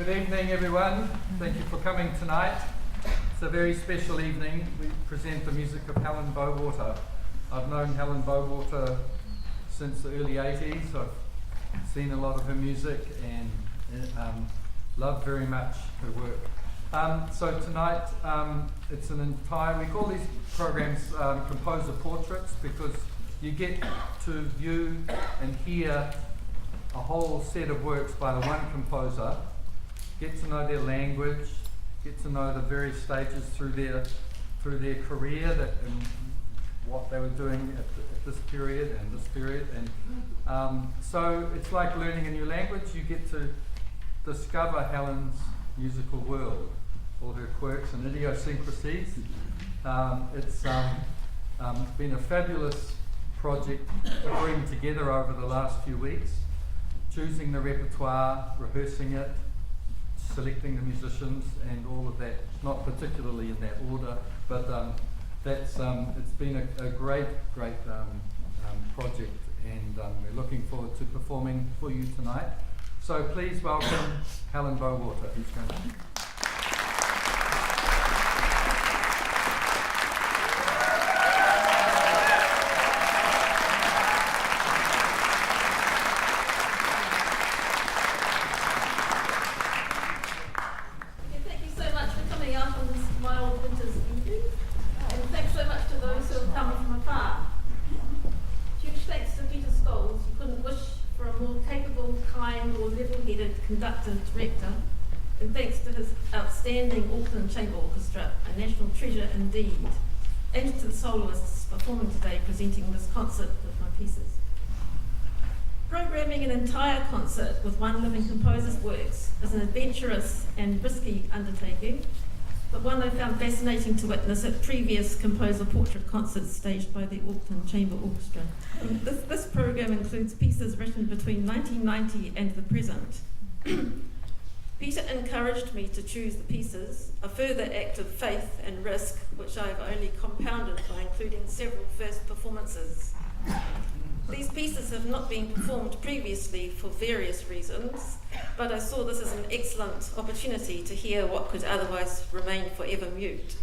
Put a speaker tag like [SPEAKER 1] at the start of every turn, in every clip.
[SPEAKER 1] Good evening, everyone. Thank you for coming tonight. It's a very special evening. We present the music of Helen Bowater. I've known Helen Bowater since the early 80s. I've seen a lot of her music and love very much her work. So tonight, it's an entire, we call these programs composer portraits because you get to view and hear a whole set of works by the one composer, get to know their language, get to know the various stages through their career and what they were doing at this period and this period. And so it's like learning a new language. You get to discover Helen's musical world, all her quirks and idiosyncrasies. It's been a fabulous project to bring together over the last few weeks, choosing the repertoire, rehearsing it, selecting the musicians and all of that, not particularly in that order, but it's been a great project, and we're looking forward to performing for you tonight. So please welcome Helen Bowater, who's going to...
[SPEAKER 2] Director, and thanks to his outstanding Auckland Chamber Orchestra, a national treasure indeed, and to the soloists performing today presenting this concert with my pieces. Programming an entire concert with one living composer's works is an adventurous and risky undertaking, but one I found fascinating to witness at previous composer portrait concerts staged by the Auckland Chamber Orchestra. This program includes pieces written between 1990 and the present. Peter encouraged me to choose the pieces, a further act of faith and risk, which I have only compounded by including several first performances. These pieces have not been performed previously for various reasons, but I saw this as an excellent opportunity to hear what could otherwise remain forever mute.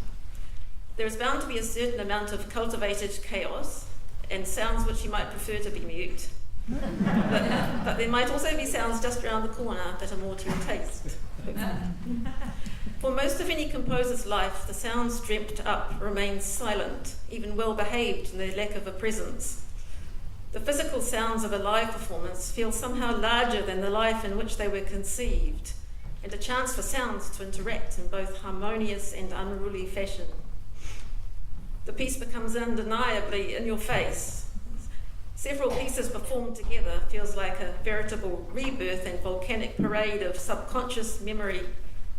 [SPEAKER 2] There is bound to be a certain amount of cultivated chaos and sounds which you might prefer to be mute. But there might also be sounds just around the corner that are more to your taste. For most of any composer's life, the sounds dreamt up remain silent, even well behaved in their lack of a presence. The physical sounds of a live performance feel somehow larger than the life in which they were conceived, and a chance for sounds to interact in both harmonious and unruly fashion. The piece becomes undeniably in your face. Several pieces performed together feels like a veritable rebirth and volcanic parade of subconscious memory,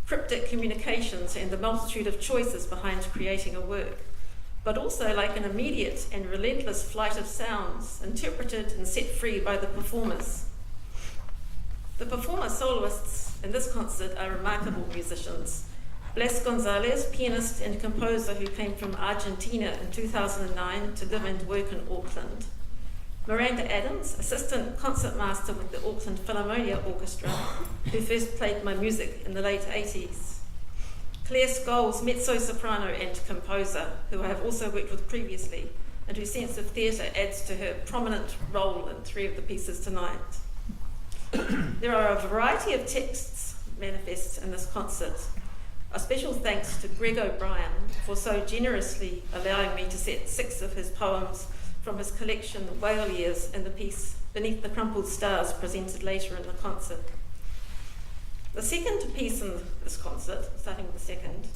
[SPEAKER 2] cryptic communications, and the multitude of choices behind creating a work, but also like an immediate and relentless flight of sounds, interpreted and set free by the performers. The performer soloists in this concert are remarkable musicians. Blas Gonzalez, pianist and composer who came from Argentina in 2009 to live and work in Auckland. Miranda Adams, assistant concertmaster with the Auckland Philharmonia Orchestra, who first played my music in the late 80s. Claire Scholes, mezzo-soprano and composer, who I have also worked with previously, and whose sense of theatre adds to her prominent role in three of the pieces tonight. There are a variety of texts manifest in this concert. A special thanks to Greg O'Brien for so generously allowing me to set 6 of his poems from his collection Whale Years in the piece Beneath the Crumpled Stars presented later in the concert. The second piece in this concert, starting with the second,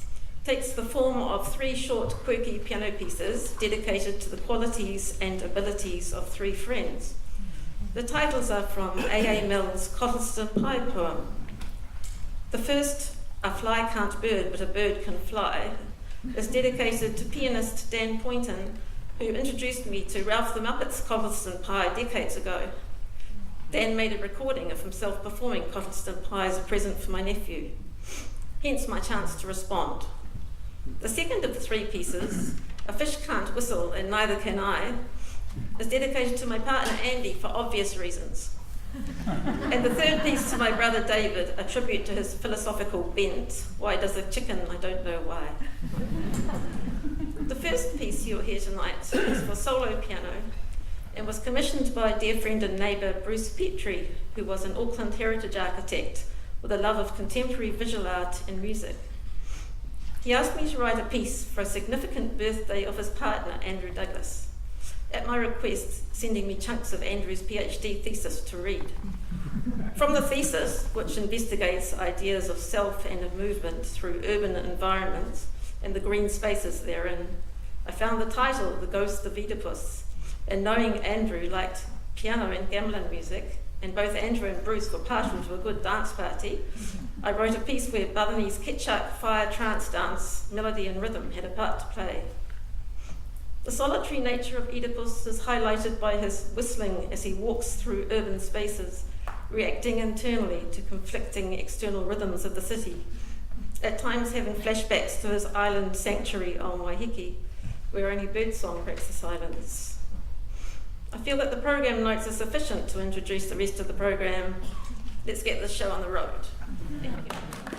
[SPEAKER 2] takes the form of 3 short, quirky piano pieces dedicated to the qualities and abilities of 3 friends. The titles are from A.A. Milne's Cottleston Pie poem. The first, A Fly Can't Bird, but a Bird Can Fly, is dedicated to pianist Dan Poynton, who introduced me to Ralph the Muppet's Cottleston Pie decades ago. Dan made a recording of himself performing Cottleston Pie as a present for my nephew, hence my chance to respond. The second of the 3 pieces, A Fish Can't Whistle and Neither Can I, is dedicated to my partner Andy for obvious reasons. And the third piece to my brother David, a tribute to his philosophical bent. Why does a chicken? I don't know why. The first piece you'll hear tonight is for solo piano and was commissioned by dear friend and neighbour Bruce Petrie, who was an Auckland heritage architect with a love of contemporary visual art and music. He asked me to write a piece for a significant birthday of his partner, Andrew Douglas, at my request, sending me chunks of Andrew's PhD thesis to read. From the thesis, which investigates ideas of self and of movement through urban environments and the green spaces therein, I found the title, The Ghost of Oedipus, and knowing Andrew liked piano and gamelan music, and both Andrew and Bruce were partial to a good dance party, I wrote a piece where Balinese Kitchak fire trance dance, melody and rhythm had a part to play. The solitary nature of Oedipus is highlighted by his whistling as he walks through urban spaces, reacting internally to conflicting external rhythms of the city, at times having flashbacks to his island sanctuary on Waiheke, where only birdsong breaks the silence. I feel that the program notes are sufficient to introduce the rest of the program. Let's get this show on the road. Thank you.